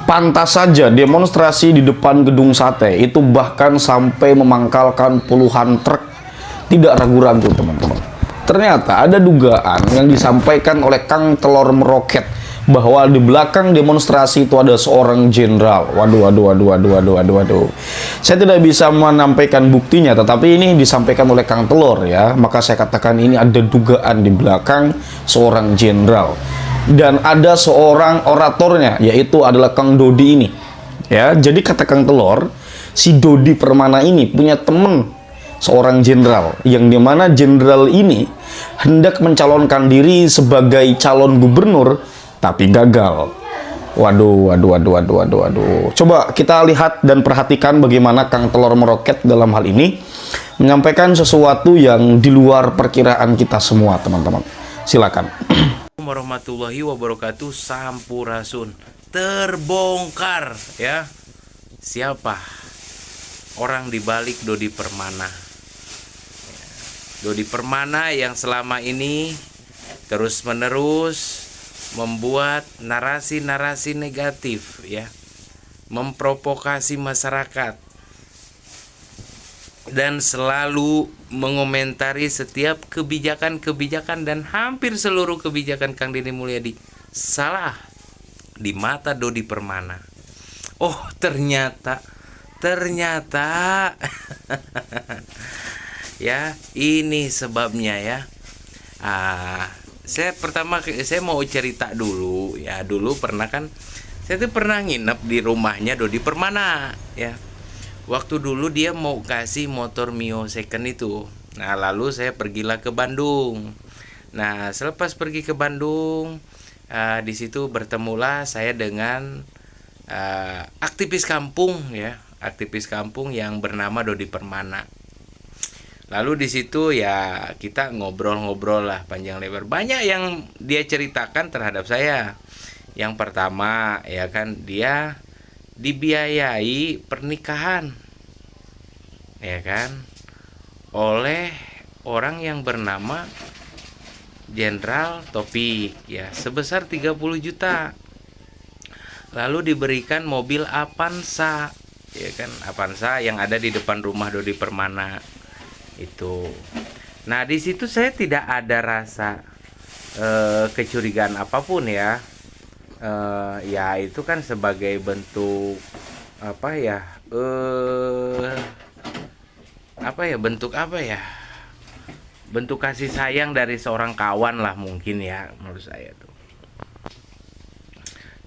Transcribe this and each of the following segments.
Pantas saja demonstrasi di depan gedung sate itu bahkan sampai memangkalkan puluhan truk. Tidak ragu-ragu teman-teman. Ternyata ada dugaan yang disampaikan oleh Kang Telor Meroket bahwa di belakang demonstrasi itu ada seorang jenderal. Waduh. Saya tidak bisa menyampaikan buktinya, tetapi ini disampaikan oleh Kang Telor ya. Maka saya katakan ini ada dugaan di belakang seorang jenderal. Dan ada seorang oratornya, yaitu adalah Kang Dodi ini. Ya, jadi kata Kang Telor, si Dodi Permana ini punya temen seorang jenderal, yang dimana jenderal ini hendak mencalonkan diri sebagai calon gubernur, tapi gagal. Waduh. Coba kita lihat dan perhatikan bagaimana Kang Telor Meroket dalam hal ini menyampaikan sesuatu yang di luar perkiraan kita semua, teman-teman. Silakan. Warahmatullahi wabarakatuh. Sampurasun. Terbongkar ya, siapa orang di balik Dodi Permana. Dodi Permana yang selama ini terus menerus membuat narasi-narasi negatif ya, memprovokasi masyarakat dan selalu mengomentari setiap kebijakan-kebijakan, dan hampir seluruh kebijakan Kang Deddy Mulyadi salah di mata Dodi Permana. Oh, ternyata ya, ini sebabnya ya. Saya mau cerita dulu ya. Dulu pernah kan, saya tuh pernah nginep di rumahnya Dodi Permana ya. Waktu dulu dia mau kasih motor Mio second itu. Nah, lalu saya pergilah ke Bandung. Nah, selepas pergi ke Bandung, di situ bertemulah saya dengan aktivis kampung ya, aktivis kampung yang bernama Dodi Permana. Lalu di situ ya kita ngobrol-ngobrol lah panjang lebar. Banyak yang dia ceritakan terhadap saya. Yang pertama ya kan, dia dibiayai pernikahan ya kan oleh orang yang bernama Jenderal Topik ya, sebesar 30 juta. Lalu diberikan mobil Avanza ya kan, Avanza yang ada di depan rumah Dodi Permana itu. Nah, di situ saya tidak ada rasa kecurigaan apapun ya. Ya itu kan sebagai bentuk bentuk kasih sayang dari seorang kawan lah mungkin ya, menurut saya tuh.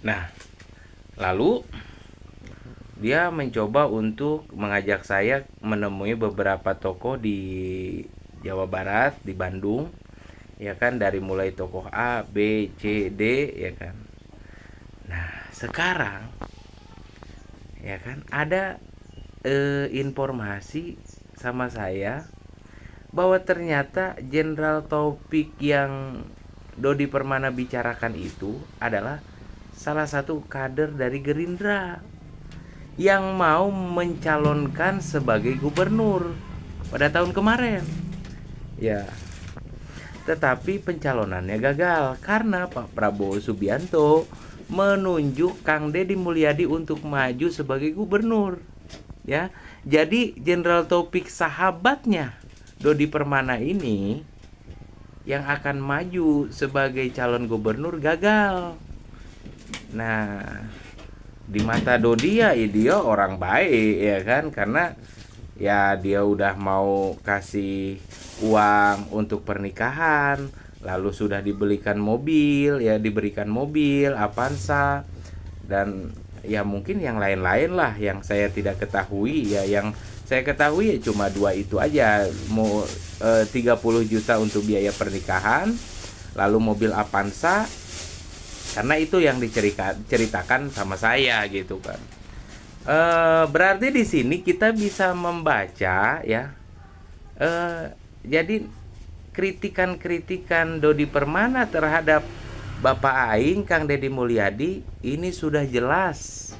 Nah, lalu dia mencoba untuk mengajak saya menemui beberapa tokoh di Jawa Barat, di Bandung ya kan, dari mulai tokoh A, B, C, D ya kan. Nah, sekarang ya kan ada informasi sama saya bahwa ternyata Jenderal Taufik yang Dodi Permana bicarakan itu adalah salah satu kader dari Gerindra yang mau mencalonkan sebagai gubernur pada tahun kemarin. Ya. Tetapi pencalonannya gagal karena Pak Prabowo Subianto menunjuk Kang Deddy Mulyadi untuk maju sebagai gubernur. Ya. Jadi Jenderal Taufik sahabatnya Dodi Permana ini yang akan maju sebagai calon gubernur gagal. Nah, di mata Dodi ya dia orang baik ya kan, karena ya dia udah mau kasih uang untuk pernikahan, lalu sudah diberikan mobil Avanza, dan ya mungkin yang lain-lain lah yang saya tidak ketahui ya. Yang saya ketahui ya cuma dua itu aja, mau 30 juta untuk biaya pernikahan, lalu mobil Avanza, karena itu yang diceritakan sama saya gitu kan. Berarti di sini kita bisa membaca ya, jadi kritikan Dodi Permana terhadap Bapak Aing Kang Deddy Mulyadi ini sudah jelas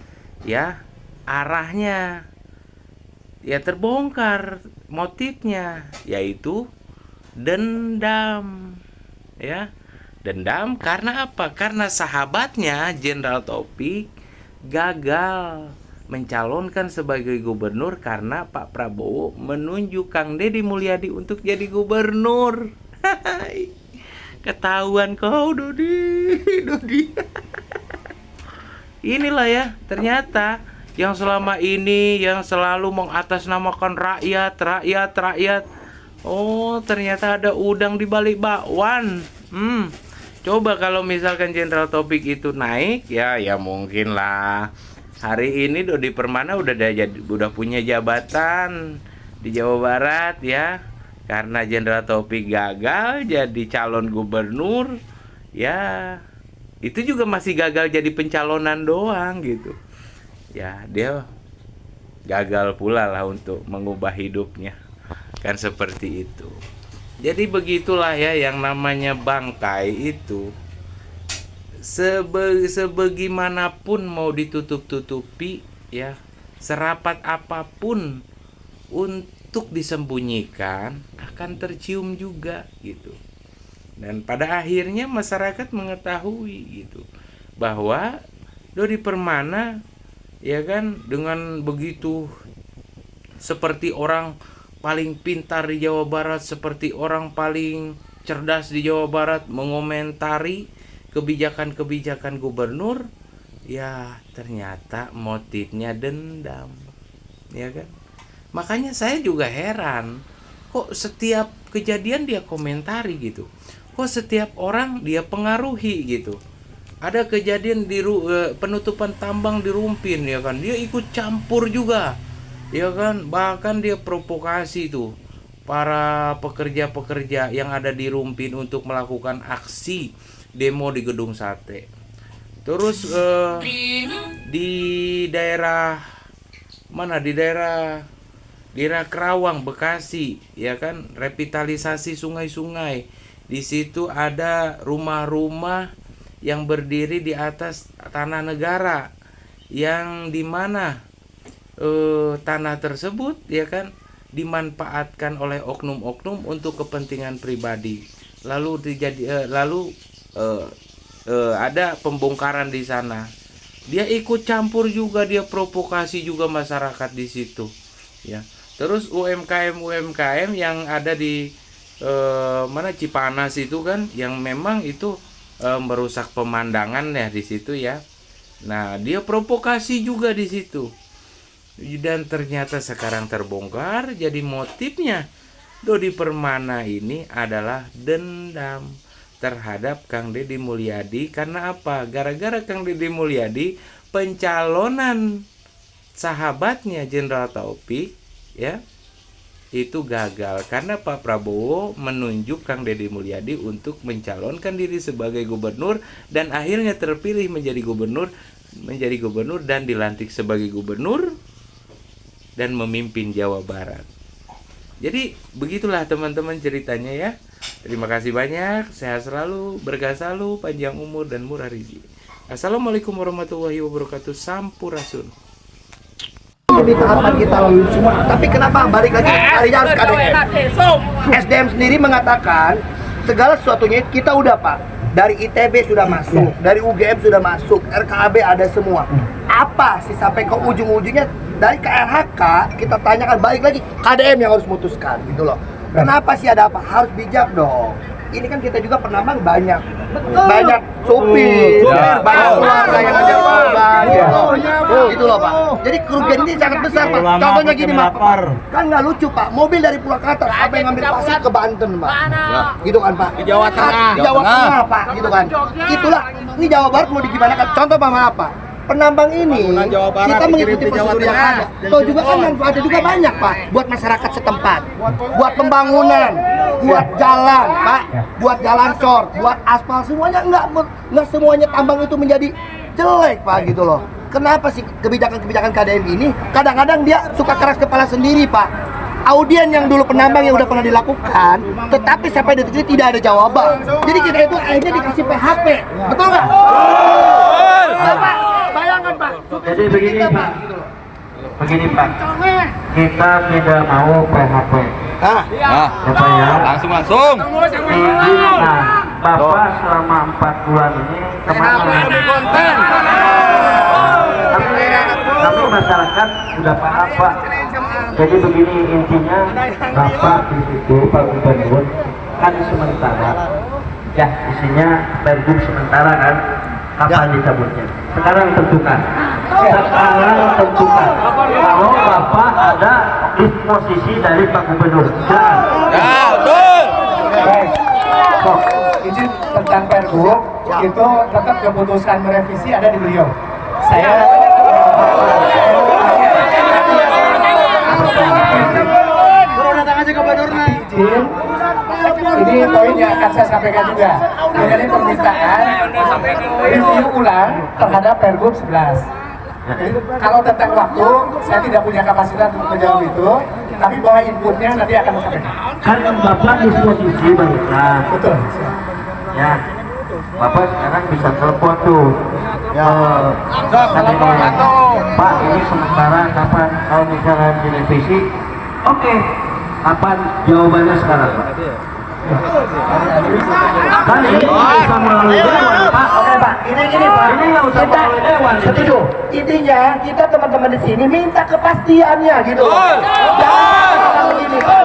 ya arahnya, ya terbongkar motifnya, yaitu dendam ya. Dendam karena apa? Karena sahabatnya Jenderal Taufik gagal mencalonkan sebagai gubernur karena Pak Prabowo menunjuk Kang Deddy Mulyadi untuk jadi gubernur. Ketahuan kau, Dodi. Inilah ya, ternyata yang selama ini yang selalu mengatasnamakan rakyat. Oh, ternyata ada udang di balik bakwan. Coba kalau misalkan Jenderal Taufik itu naik, ya mungkin lah. Hari ini Dodi Permana udah punya jabatan di Jawa Barat ya. Karena Jenderal Taufik gagal jadi calon gubernur, ya itu juga masih gagal jadi pencalonan doang gitu. Ya, dia gagal pula lah untuk mengubah hidupnya. Kan seperti itu. Jadi begitulah ya yang namanya bangkai itu. Sebagaimanapun mau ditutup-tutupi ya, serapat apapun untuk disembunyikan akan tercium juga gitu. Dan pada akhirnya masyarakat mengetahui gitu bahwa Dodi Permana ya kan dengan begitu seperti orang paling pintar di Jawa Barat, seperti orang paling cerdas di Jawa Barat mengomentari kebijakan-kebijakan gubernur, ya ternyata motifnya dendam, ya kan? Makanya saya juga heran, kok setiap kejadian dia komentari gitu, kok setiap orang dia pengaruhi gitu. Ada kejadian di penutupan tambang di Rumpin, ya kan? Dia ikut campur juga, ya kan? Bahkan dia provokasi tuh para pekerja-pekerja yang ada di Rumpin untuk melakukan aksi demo di Gedung Sate. Terus di daerah mana? Di daerah Kerawang, Bekasi, ya kan, revitalisasi sungai-sungai. Di situ ada rumah-rumah yang berdiri di atas tanah negara, yang dimana tanah tersebut, ya kan, dimanfaatkan oleh oknum-oknum untuk kepentingan pribadi. Lalu ada pembongkaran di sana. Dia ikut campur juga, dia provokasi juga masyarakat di situ, ya. Terus UMKM yang ada di mana Cipanas itu kan, yang memang itu merusak pemandangan ya di situ ya. Nah, dia provokasi juga di situ. Dan ternyata sekarang terbongkar, jadi motifnya Dodi Permana ini adalah dendam terhadap Kang Deddy Mulyadi. Karena apa? Gara-gara Kang Deddy Mulyadi pencalonan sahabatnya Jenderal Taufik ya itu gagal karena Pak Prabowo menunjuk Kang Deddy Mulyadi untuk mencalonkan diri sebagai gubernur, dan akhirnya terpilih menjadi gubernur dan dilantik sebagai gubernur dan memimpin Jawa Barat. Jadi begitulah teman-teman ceritanya ya. Terima kasih banyak, sehat selalu, berkah selalu, panjang umur dan murah rezeki. Assalamualaikum warahmatullahi wabarakatuh. Sampurasun. Ini tahapan kita lalui semua, tapi kenapa balik lagi harinya harus KDM? SDM sendiri mengatakan segala sesuatunya kita udah Pak, dari ITB sudah masuk, dari UGM sudah masuk, RKAB ada semua. Apa sih sampai ke ujung-ujungnya dari KLHK kita tanyakan balik lagi KDM yang harus memutuskan gitu loh. Kenapa sih, ada apa? Harus bijak dong. Ini kan kita juga penambang banyak, banyak supir, banyak keluarga yang ada korban, gitu loh Pak. Jadi kerugian ini sangat besar Pak. Contohnya gini Pak, kan nggak lucu Pak, mobil dari Purwakarta sampai ngambil pasir ke Banten Pak, gitu kan Pak. Di Jawa Tengah Pak, gitu kan. Itulah, ini Jawa Barat mau digimanakan? Contoh Pak, maaf Pak. Penambang ini kita mengikuti prosedur yang ada. Toh juga kan manfaatnya juga banyak Pak, buat masyarakat setempat, buat pembangunan, buat jalan Pak, buat jalan cor, buat aspal, semuanya nggak semuanya tambang itu menjadi jelek Pak gitu loh. Kenapa sih kebijakan KDM ini kadang-kadang dia suka keras kepala sendiri Pak? Audien yang dulu penambang yang udah pernah dilakukan, tetapi sampai detik ini tidak ada jawaban. Jadi kita itu akhirnya dikasih PHP, betul nggak? Pak, bayangkan Pak. Jadi begini Pak, kita tidak mau PHP. Bapak ya, Langsung. nah, Bapak selama 4 bulan ini kemana? masyarakat udah paham Pak. Jadi begini intinya, Bapak di situ Pak Gubernur kan sementara, ya isinya pergub sementara kan, kapan dicabutnya? Sekarang tentukan. Sekarang tentukan. Kalau Bapak ada disposisi dari Pak Gubernur. Ya, betul. Baik. Kok, izin tentang pergub itu tetap keputusan merevisi ada di beliau. Saya izin, ini poin yang akan saya sampaikan juga. Mengenai permintaan review ulang terhadap pergub 11. Jadi, kalau tentang waktu, saya tidak punya kapasitas untuk menjawab itu, tapi bahwa inputnya nanti akan saya sampaikan. Kan Bapak disposisi baiklah. Betul. Ya, Bapak sekarang bisa telepon tuh. Ya, Pak ini sementara kapan kalau misalnya direvisi? Oke, kapan jawabannya sekarang Pak? Kan ini bisa melalui dewan Pak. Oke Pak, ini Pak. Ini nggak usah Kita melalui dewan. setuju. Intinya kita teman-teman di sini minta kepastiannya gitu. Jangan begini Pak.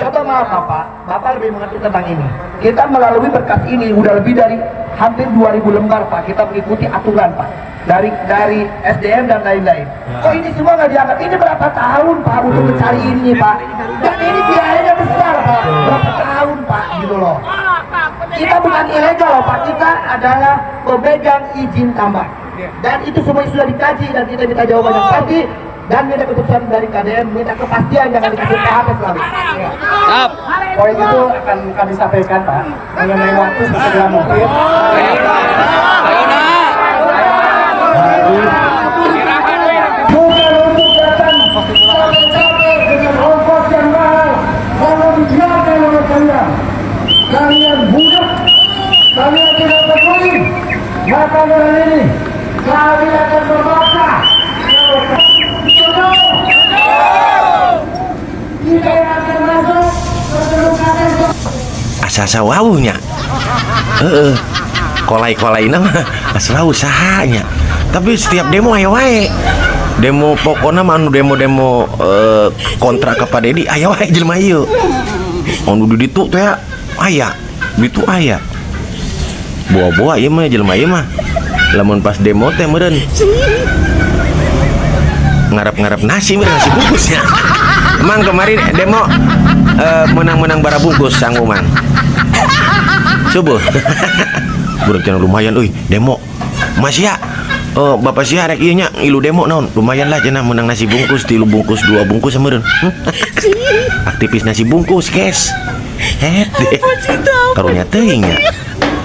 Coba maaf Bapak lebih mengerti tentang ini. Kita melalui berkas ini udah lebih dari hampir 2000 lembar Pak. Kita mengikuti aturan Pak. Dari SDM dan lain-lain. Kok ini semua nggak diangkat? Ini berapa tahun Pak untuk mencari ini Pak? Dan ini biayanya besar Pak. Berapa tahun Pak gitu loh. Kita bukan ilegal loh Pak, kita adalah pemegang izin tambang. Dan itu semua sudah dikaji dan kita minta jawaban yang pasti dan minta keputusan dari KDM, minta kepastian jangan dikasih PHP selalu. Siap. Poin itu akan kami sampaikan Pak mengenai waktu sesegera mungkin. Bukan untuk datang capek-capek dengan ongkos yang mahal, kalau dibiarkan oleh kalian. Kalian budak, kalian tidak peduli, maka dengan ini kami akan berbaksa. Kita yang akan masuk ke seluruh kantor. asa-asa wawunya kolai-kolai nama asal usahanya, tapi setiap demo ayo wae demo pokoknya manu demo kontrak kepada Dedi ayo wae jelema ieu anu di ditu teh aya ditu aya bawa-bawa ieu mah jelema ieu mah lamun pas demo teh meureun ngarep-ngarep nasi bungkusnya. Emang kemarin demo menang-menang bara bungkus sanggup mang subuh. Budak cenah lumayan euy demo masih ya bapak sih arek ieu nya ilu demo naon lumayan lah cenah menang nasi bungkus 3 bungkus 2 bungkus meureun. Aktivis nasi bungkus guys hete karunya teuing nya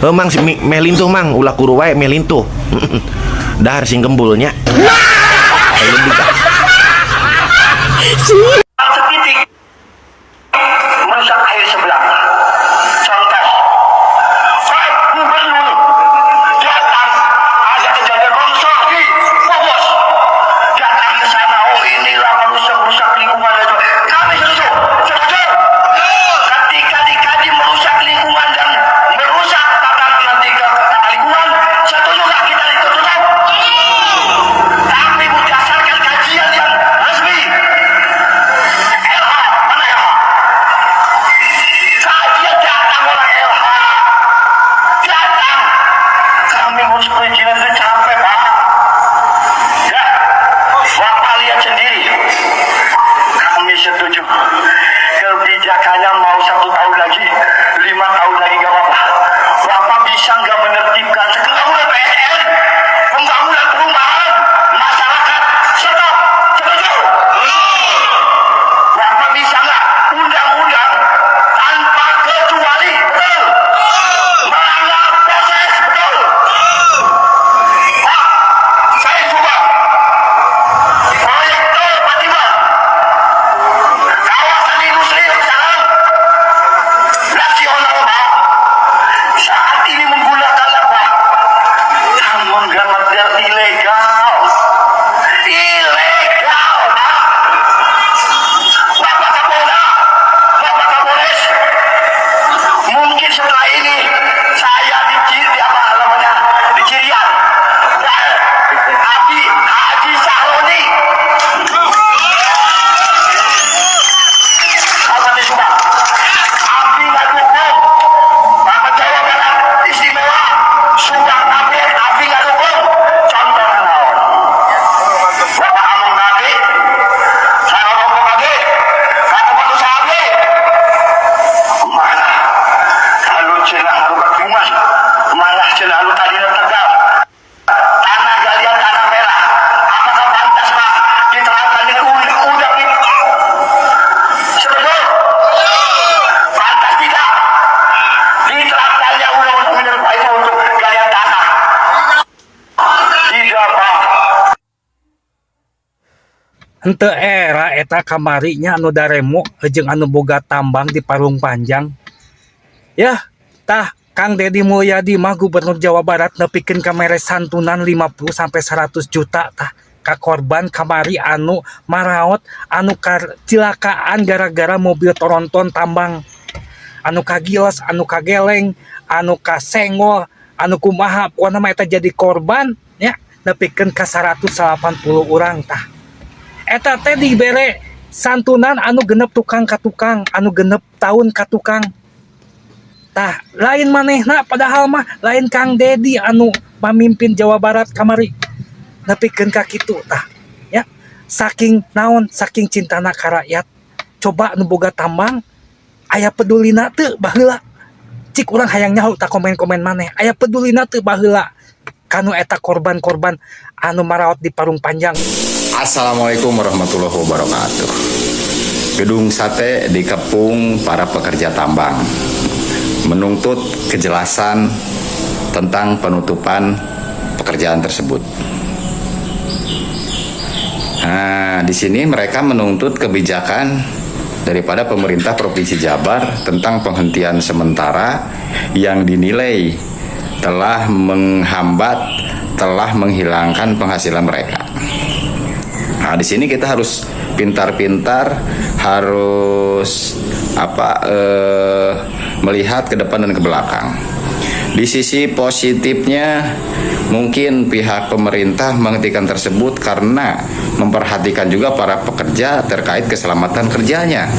mang melintuh mang ulah kuru wae melintuh dahar sing gembulnya sepitik merusak air sebelah. Contoh, Pak Gubernur datang ada kejadian longsor di Bogor. Datang ke sana, oh inilah merusak lingkungan itu. Kami setuju. Ketika dikaji merusak lingkungan dan merusak tatanan nanti ke lingkungan, setuju nggak kita ditutup? Tapi berdasarkan kajian yang resmi. Henteu era eta kamarinya anu daremo jeung anu boga tambang di Parung Panjang. Yah, tah Kang Deddy Mulyadi mah Gubernur Jawa Barat nepikeun kamere santunan 50 sampai 100 juta tah ka korban kamari anu maraot anu kecelakaan gara-gara mobil tronton tambang. Anu kagios, anu kageleng, anu kasenggol, anu kumaha pokona mah eta jadi korban nya nepikeun ka 180 urang tah. Eta teh dibere santunan anu genep tukang ka tukang, anu genep tahun ka tukang. Tah, lain manehna padahal mah lain Kang Deddy anu pamimpin Jawa Barat kamari. Nepikeun ka kitu tah. Ya, saking naon, saking cintana ka rakyat. Coba anu boga tambang aya pedulina teu baheula. Cik urang hayang nyaho ta komen-komen maneh. Aya pedulina teu baheula kanu eta korban-korban anu maraot di Parung Panjang. Assalamualaikum warahmatullahi wabarakatuh. Gedung Sate dikepung para pekerja tambang, menuntut kejelasan tentang penutupan pekerjaan tersebut. Nah, di sini mereka menuntut kebijakan daripada pemerintah Provinsi Jabar tentang penghentian sementara yang dinilai telah menghambat, telah menghilangkan penghasilan mereka. Nah, di sini kita harus pintar-pintar, harus melihat ke depan dan ke belakang. Di sisi positifnya, mungkin pihak pemerintah menghentikan tersebut karena memperhatikan juga para pekerja terkait keselamatan kerjanya.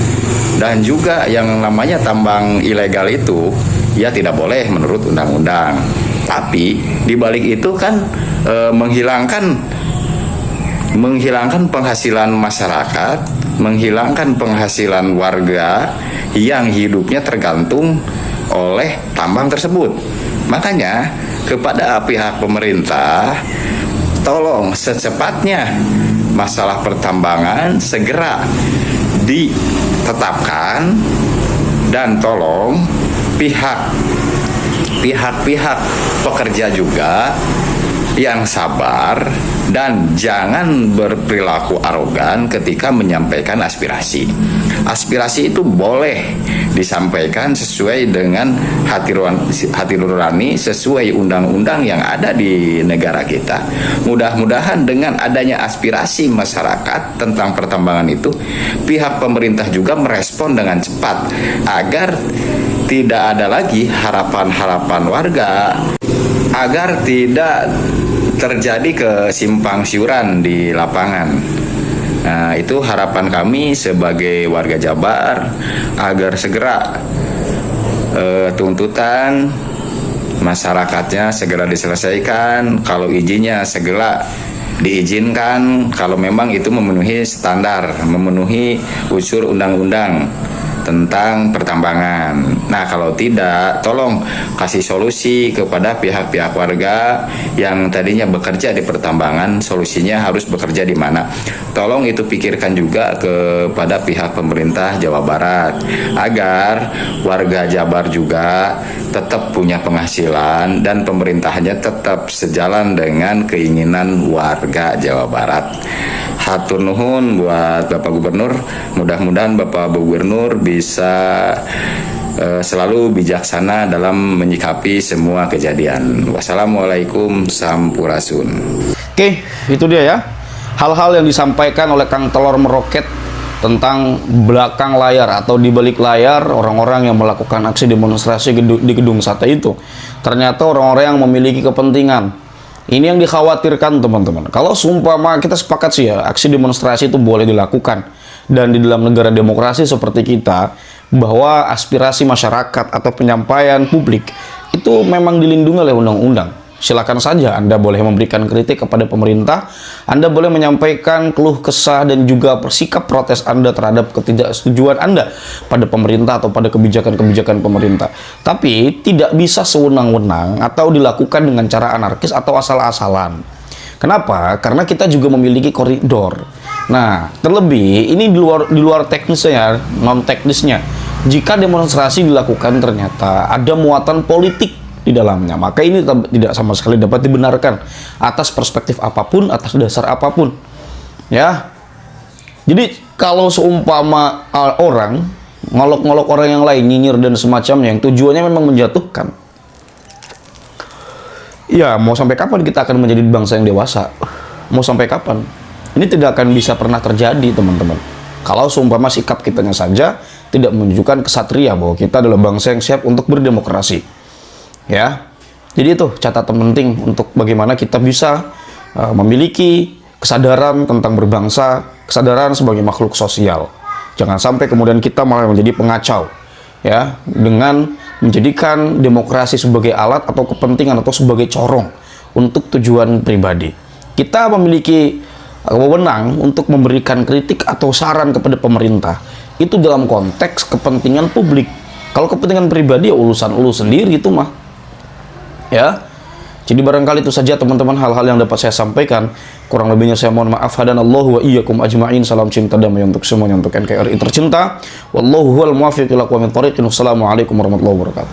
Dan juga yang namanya tambang ilegal itu, ya tidak boleh menurut undang-undang. Tapi di balik itu kan menghilangkan penghasilan masyarakat, menghilangkan penghasilan warga yang hidupnya tergantung oleh tambang tersebut. Makanya kepada pihak pemerintah, tolong secepatnya masalah pertambangan segera ditetapkan, dan tolong pihak-pihak pekerja juga yang sabar dan jangan berperilaku arogan ketika menyampaikan aspirasi. Aspirasi itu boleh disampaikan sesuai dengan hati nurani, sesuai undang-undang yang ada di negara kita. Mudah-mudahan dengan adanya aspirasi masyarakat tentang pertambangan itu, pihak pemerintah juga merespon dengan cepat agar tidak ada lagi harapan-harapan warga, agar tidak terjadi kesimpang siuran di lapangan. Nah, itu harapan kami sebagai warga Jabar agar segera tuntutan masyarakatnya segera diselesaikan, kalau izinnya segera diizinkan kalau memang itu memenuhi standar, memenuhi unsur undang-undang tentang pertambangan. Nah, kalau tidak, tolong kasih solusi kepada pihak-pihak warga yang tadinya bekerja di pertambangan, solusinya harus bekerja di mana. Tolong itu pikirkan juga kepada pihak pemerintah Jawa Barat agar warga Jabar juga tetap punya penghasilan dan pemerintahnya tetap sejalan dengan keinginan warga Jawa Barat. Hatur nuhun buat Bapak Gubernur, mudah-mudahan Bapak Gubernur bisa selalu bijaksana dalam menyikapi semua kejadian. Wassalamualaikum sampurasun. Oke, itu dia ya. Hal-hal yang disampaikan oleh Kang Telor Meroket tentang belakang layar atau di balik layar orang-orang yang melakukan aksi demonstrasi di Gedung Sate itu. Ternyata orang-orang yang memiliki kepentingan. Ini yang dikhawatirkan teman-teman. Kalau sumpama kita sepakat sih ya, aksi demonstrasi itu boleh dilakukan. Dan di dalam negara demokrasi seperti kita, bahwa aspirasi masyarakat atau penyampaian publik itu memang dilindungi oleh undang-undang. Silakan saja Anda boleh memberikan kritik kepada pemerintah, Anda boleh menyampaikan keluh kesah dan juga sikap protes Anda terhadap ketidaksetujuan Anda pada pemerintah atau pada kebijakan-kebijakan pemerintah. Tapi tidak bisa sewenang-wenang atau dilakukan dengan cara anarkis atau asal-asalan. Kenapa? Karena kita juga memiliki koridor. Nah, terlebih ini di luar teknisnya, non teknisnya. Jika demonstrasi dilakukan ternyata ada muatan politik di dalamnya, maka ini tidak sama sekali dapat dibenarkan atas perspektif apapun, atas dasar apapun. Ya, Jadi kalau seumpama orang ngolok-ngolok orang yang lain, nyinyir dan semacamnya, yang tujuannya memang menjatuhkan, ya mau sampai kapan kita akan menjadi bangsa yang dewasa? Mau sampai kapan? Ini tidak akan bisa pernah terjadi, teman-teman. Kalau seumpama sikap kitanya saja tidak menunjukkan kesatria bahwa kita adalah bangsa yang siap untuk berdemokrasi. Ya, jadi itu catatan penting untuk bagaimana kita bisa memiliki kesadaran tentang berbangsa, kesadaran sebagai makhluk sosial. Jangan sampai kemudian kita malah menjadi pengacau, ya, dengan menjadikan demokrasi sebagai alat atau kepentingan atau sebagai corong untuk tujuan pribadi. Kita memiliki wewenang untuk memberikan kritik atau saran kepada pemerintah. Itu dalam konteks kepentingan publik. Kalau kepentingan pribadi ya urusan lu sendiri itu mah. Ya. Jadi barangkali itu saja teman-teman hal-hal yang dapat saya sampaikan. Kurang lebihnya saya mohon maaf. Hadanallahu wa iyyakum ajma'in. Salam cinta damai untuk semuanya, untuk NKRI tercinta. Wallahu huwal muwaffiq ila aqwamit thoriq. Wassalamualaikum warahmatullahi wabarakatuh.